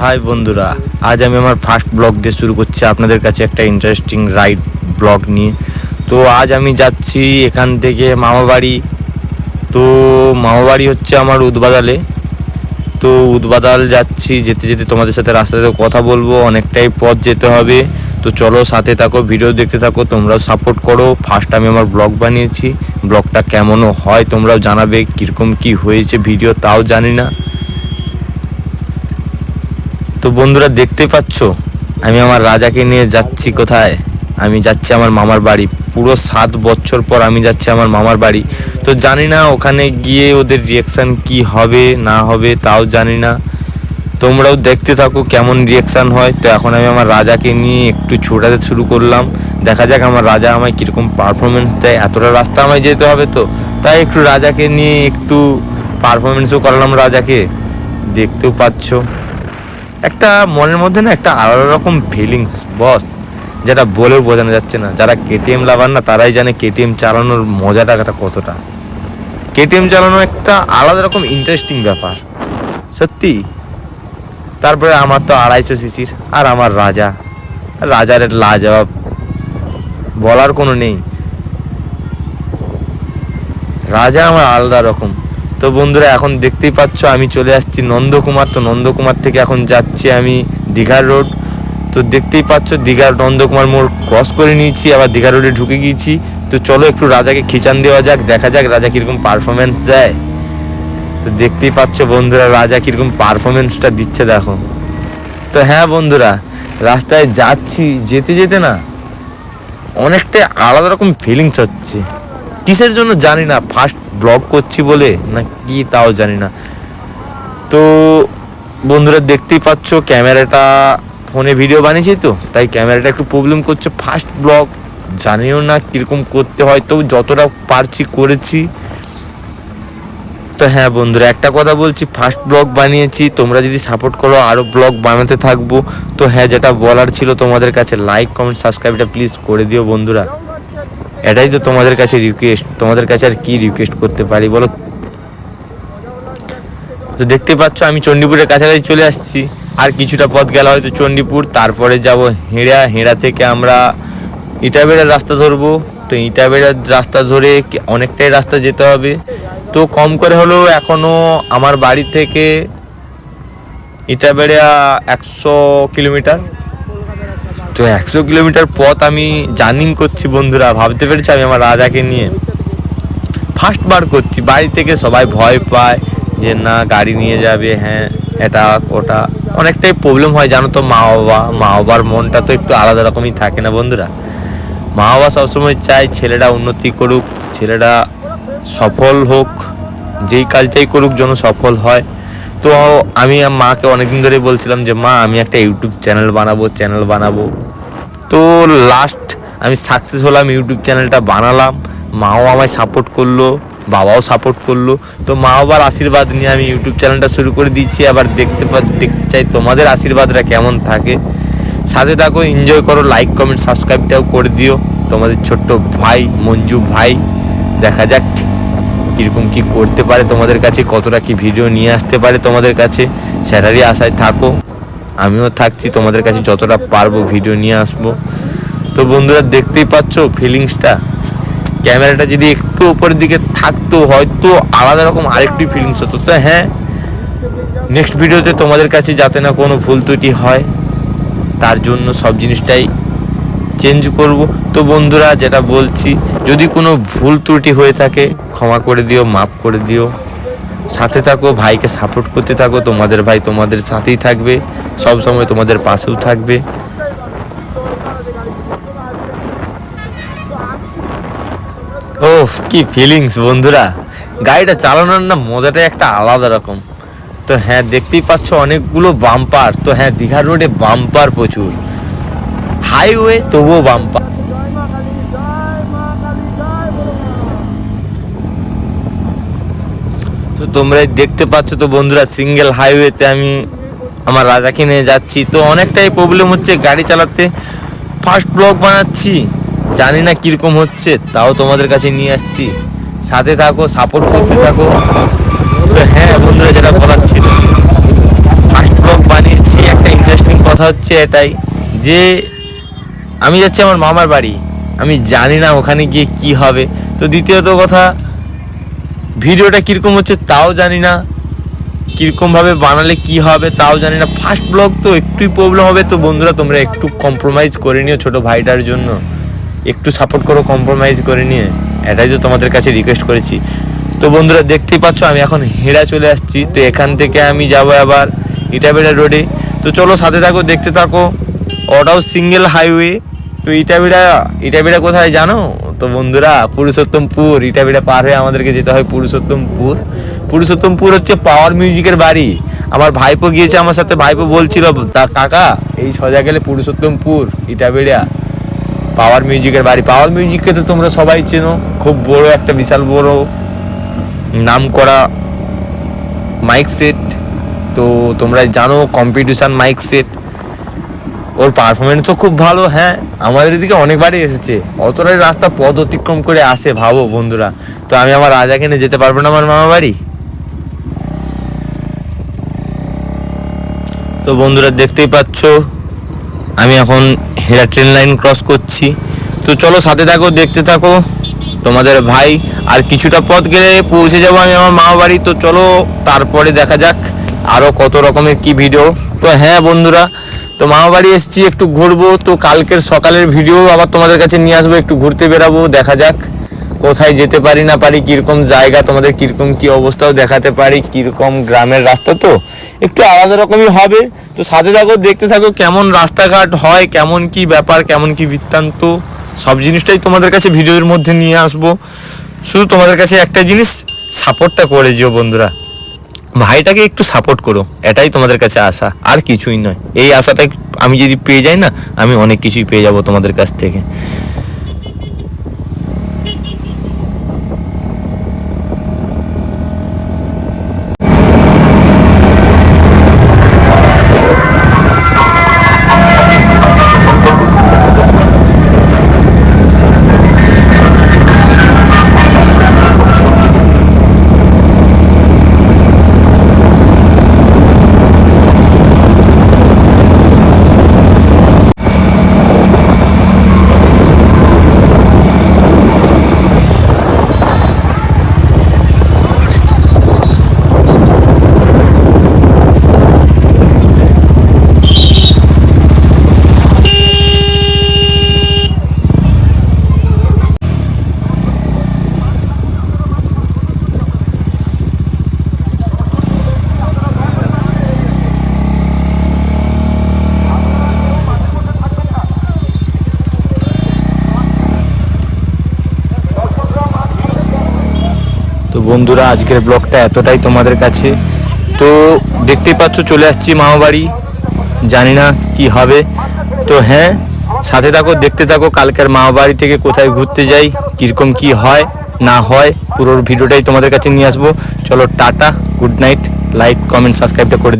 High বন্ধুরা, আজ আমি আমার ফার্স্ট ব্লগ দিয়ে শুরু করছি আপনাদের কাছে একটা ইন্টারেস্টিং রাইড ব্লগ নিয়ে। তো আজ আমি যাচ্ছি এখান থেকে মামাবাড়ি। তো মামাবাড়ি হচ্ছে আমার উদবাদালে। তো উদবাদাল যাচ্ছি, যেতে যেতে তোমাদের সাথে রাস্তাতে কথা বলবো, অনেকটাই পথ যেতে হবে। তো চলো সাথে থাকো, ভিডিও দেখতে থাকো, তোমরাও সাপোর্ট করো। ফার্স্ট আমি আমার ব্লগ বানিয়েছি, ব্লগটা কেমনও হয় তোমরাও জানাবে, কীরকম কী হয়েছে ভিডিও তাও জানি না। তো বন্ধুরা দেখতে পাচ্ছ আমি আমার রাজাকে নিয়ে যাচ্ছি কোথায়, আমি যাচ্ছি আমার মামার বাড়ি। পুরো 7 বছর পর আমি যাচ্ছি আমার মামার বাড়ি। তো জানি না ওখানে গিয়ে ওদের রিয়াকশান কি হবে না হবে তাও জানি না, তোমরাও দেখতে থাকো কেমন রিয়াকশান হয়। তো এখন আমি আমার রাজাকে নিয়ে একটু ছোটাতে শুরু করলাম, দেখা যাক আমার রাজা আমায় কীরকম পারফরমেন্স দেয়। এতটা রাস্তা আমায় যেতে হবে, তো তাই একটু রাজাকে নিয়ে একটু পারফরমেন্সও করালাম রাজাকে। দেখতেও পাচ্ছ একটা মনের মধ্যে না একটা আলাদা রকম ফিলিংস বস, যেটা বলেও বোঝানো যাচ্ছে না। যারা কেটিএম লাভার না তারাই জানে কেটিএম চালানোর মজাটা কতটা। কেটিএম চালানো একটা আলাদা রকম ইন্টারেস্টিং ব্যাপার সত্যি। তারপরে আমার তো 250 সিসির, আর আমার রাজার লাজবাব, বলার কোনো নেই। রাজা আমার আলাদা রকম। তো বন্ধুরা এখন দেখতেই পাচ্ছ আমি চলে আসছি নন্দকুমার। তো নন্দকুমার থেকে এখন যাচ্ছি আমি দীঘার রোড। তো দেখতেই পাচ্ছ দীঘার নন্দকুমার মোড় ক্রস করে নিয়েছি, আবার দীঘা রোডে ঢুকে গিয়েছি। তো চলো একটু রাজাকে খিচান দেওয়া যাক, দেখা যাক রাজা কীরকম পারফরমেন্স দেয়। তো দেখতেই পাচ্ছ বন্ধুরা রাজা কীরকম পারফরমেন্সটা দিচ্ছে দেখো। তো হ্যাঁ বন্ধুরা, রাস্তায় যাচ্ছি, যেতে যেতে না অনেকটা আলাদা রকম ফিলিংস হচ্ছে। কিসের জন্য জানি না, ফার্স্ট ব্লগ করছি বলে না কি তাও জানি না। তো বন্ধুরা দেখতেই পাচ্ছ ক্যামেরাটা, ফোনে ভিডিও বানিয়েছি তো তাই ক্যামেরাটা একটু প্রবলেম করছে। ফার্স্ট ব্লগ জানিও না কীরকম করতে হয়, তো যতটা পারছি করেছি। তো হ্যাঁ বন্ধুরা একটা কথা বলছি, ফার্স্ট ব্লগ বানিয়েছি, তোমরা যদি সাপোর্ট করো আরও ব্লগ বানাতে থাকবো। তো হ্যাঁ যেটা বলার ছিল তোমাদের কাছে, লাইক কমেন্ট সাবস্ক্রাইবটা প্লিজ করে দিও বন্ধুরা, এটাই তো তোমাদের কাছে রিকোয়েস্ট। তোমাদের কাছে আর কি রিকোয়েস্ট করতে পারি বলো। তো দেখতে পাচ্ছ আমি চণ্ডীপুরের কাছাকাছি চলে আসছি, আর কিছুটা পথ গেলে হয়তো চণ্ডীপুর, তারপরে যাব হেঁড়া থেকে আমরা ইটাবেড়ার রাস্তা ধরবো। তো ইটাবেড়ার রাস্তা ধরে অনেকটাই রাস্তা যেতে হবে। তো কম করে হলেও এখনও আমার বাড়ি থেকে ইটাবেড়া 100 কিলোমিটার। তো 100 কিলোমিটার পথ আমি জার্নিং করছি বন্ধুরা, ভাবতে পেরেছি আমি আমার রাজাকে নিয়ে ফার্স্ট বার করছি। বাড়ি থেকে সবাই ভয় পায় যে না গাড়ি নিয়ে যাবে, হ্যাঁ এটা ওটা অনেকটাই প্রবলেম হয় জানো তো। মা বাবার মনটা তো একটু আলাদা রকমই থাকে না বন্ধুরা। মা বাবা সবসময় চায় ছেলেটা উন্নতি করুক, ছেলেটা সফল হোক, যেই কাজটাই করুক যেন সফল হয়। তো আমি মাকে অনেকদিন ধরে বলছিলাম যে মা আমি একটা ইউটিউব চ্যানেল বানাবো। তো লাস্ট আমি সাকসেস হলাম, ইউটিউব চ্যানেলটা বানালাম। মাও আমায় সাপোর্ট করলো, বাবাও সাপোর্ট করলো। তো মা বাবার আশীর্বাদ নিয়ে আমি ইউটিউব চ্যানেলটা শুরু করে দিয়েছি। আবার দেখতে চাই তোমাদের আশীর্বাদটা কেমন থাকে। সাথে থাকো, এনজয় করো, লাইক কমেন্ট সাবস্ক্রাইবটাও করে দিও। তোমাদের ছোট্ট ভাই মঞ্জু ভাই, দেখা যাক কীরকম কী করতে পারে তোমাদের কাছে, কতটা কি ভিডিও নিয়ে আসতে পারে তোমাদের কাছে, সেটারই আশায় থাকো। আমিও থাকছি তোমাদের কাছে, যতটা পারবো ভিডিও নিয়ে আসবো। তো বন্ধুরা দেখতেই পাচ্ছ ফিলিংসটা, ক্যামেরাটা যদি একটু উপরের দিকে থাকতো হয়তো আলাদা রকম আরেকটু ফিলিংস হতো। তো হ্যাঁ নেক্সট ভিডিওতে তোমাদের কাছে যাতে না কোনো ভুল ত্রুটি হয় তার জন্য সব জিনিসটাই চেঞ্জ করব। তো বন্ধুরা যেটা বলছি, যদি কোনো ভুল ত্রুটি হয়ে থাকে ক্ষমা করে দিও, মাফ করে দিও। সাথে থাকো, ভাইকে সাপোর্ট করতে থাকো। তোমাদের ভাই তোমাদের সাথেই থাকবে, সব সময় তোমাদের পাশেও থাকবে। ওহ কি ফিলিংস বন্ধুরা, গাড়িটা চালানোর না মজাটাই একটা আলাদা রকম। তো হ্যাঁ দেখতেই পাচ্ছ অনেকগুলো বাম্পার। তো হ্যাঁ দীঘা রোডে বাম্পার প্রচুর, হাইওয়ে তবুও বাম্পার। তো তোমরা দেখতে পাচ্ছ তো বন্ধুরা সিঙ্গেল হাইওয়েতে আমি আমার রাজাকে নিয়ে যাচ্ছি। তো অনেকটাই প্রবলেম হচ্ছে গাড়ি চালাতে, ফার্স্ট ব্লগ বানাচ্ছি, জানি না কীরকম হচ্ছে, তাও তোমাদের কাছে নিয়ে আসছি। সাথে থাকো, সাপোর্ট করতে থাকো। তো হ্যাঁ বন্ধুরা যেটা বলার ছিল, ফার্স্ট ব্লগ বানিয়েছি, কথা হচ্ছে এটাই যে আমি যাচ্ছি আমার মামার বাড়ি, আমি জানি না ওখানে গিয়ে কি হবে। তো দ্বিতীয়ত কথা, ভিডিওটা কীরকম হচ্ছে তাও জানি না, কীরকমভাবে বানালে কি হবে তাও জানি না। ফার্স্ট ব্লগ তো একটুই প্রবলেম হবে। তো বন্ধুরা তোমরা একটু কম্প্রোমাইজ করে নিও ছোটো ভাইটার জন্য, একটু সাপোর্ট করো কম্প্রোমাইজ করে নিয়ে, এটাই তো তোমাদের কাছে রিকোয়েস্ট করেছি। তো বন্ধুরা দেখতেই পাচ্ছ আমি এখন হেরা চলে আসছি। তো এখান থেকে আমি যাব আবার ইটাবেড়া রোডে। তো চলো সাথে থাকো, দেখতে থাকো। ওটাও সিঙ্গেল হাইওয়ে। তো ইটাবেড়া কোথায় জানো তো বন্ধুরা? পুরুষোত্তমপুর। ইটাবেড়া পার হয়ে আমাদেরকে যেতে হয় পুরুষোত্তমপুর। পুরুষোত্তমপুর হচ্ছে পাওয়ার মিউজিকের বাড়ি। আমার ভাইপো গিয়েছে আমার সাথে, ভাইপো বলছিল তা কাকা এই সোজা গেলে পুরুষোত্তমপুর ইটাবেড়া পাওয়ার মিউজিকের বাড়ি। পাওয়ার মিউজিককে তো তোমরা সবাই চেনো, খুব বড় একটা বিশাল বড় নাম করা মাইক সেট। তো তোমরা জানো কম্পিটিশান মাইক সেট, ওর পারফরমেন্স তো খুব ভালো। হ্যাঁ, আমাদের এদিকে অনেকবারই এসেছে, অতটাই রাস্তা পথ অতিক্রম করে আসে ভাবো বন্ধুরা। তো আমি আমার রাজাকে নিয়ে যেতে পারবো না আমার মামা বাড়ি? তো বন্ধুরা দেখতেই পাচ্ছ আমি এখন হেরা ট্রেন লাইন ক্রস করছি। তো চলো সাথে থাকো, দেখতে থাকো। তোমাদের ভাই আর কিছুটা পথ গেলে পৌঁছে যাবো আমি আমার মামা বাড়ি। তো চলো তারপরে দেখা যাক আরও কত রকমের কি ভিডিও। তো হ্যাঁ বন্ধুরা, তো মামা বাড়ি এসেছি, একটু ঘুরবো। তো কালকের সকালের ভিডিও আবার তোমাদের কাছে নিয়ে আসবো, একটু ঘুরতে বেরাবো। দেখা যাক কোথায় যেতে পারি না পারি, কীরকম জায়গা, তোমাদের কীরকম কী অবস্থাও দেখাতে পারি। কীরকম গ্রামের রাস্তা তো একটু আলাদা রকমই হবে। তো সাথে থাকো, দেখতে থাকো কেমন রাস্তাঘাট হয়, কেমন কি ব্যাপার, কেমন কি বৃত্তান্ত, সব জিনিসটাই তোমাদের কাছে ভিডিওর মধ্যে নিয়ে আসবো। শুধু তোমাদের কাছে একটা জিনিস, সাপোর্টটা করে যেও বন্ধুরা, ভাইটাকে একটু সাপোর্ট করো, এটাই তোমাদের কাছে আশা, আর কিছুই নয়। এই আশাটা আমি যদি পেয়ে যাই না, আমি অনেক কিছুই পেয়ে যাব তোমাদের কাছ থেকে। তো বন্ধুরা আজকের ব্লগটা এতটাই তোমাদের কাছে। তো দেখতেই পাচ্ছ চলে আসছি মামা বাড়ি, জানি না কি হবে। তো হ্যাঁ সাথে থাকো, দেখতে থাকো কালকের মামা বাড়ি থেকে কোথায় ঘুরতে যাই, কীরকম কি হয় না হয়, পুরো ভিডিওটাই তোমাদের কাছে নিয়ে আসবো। চলো tata, good night, like comment সাবস্ক্রাইবটা করে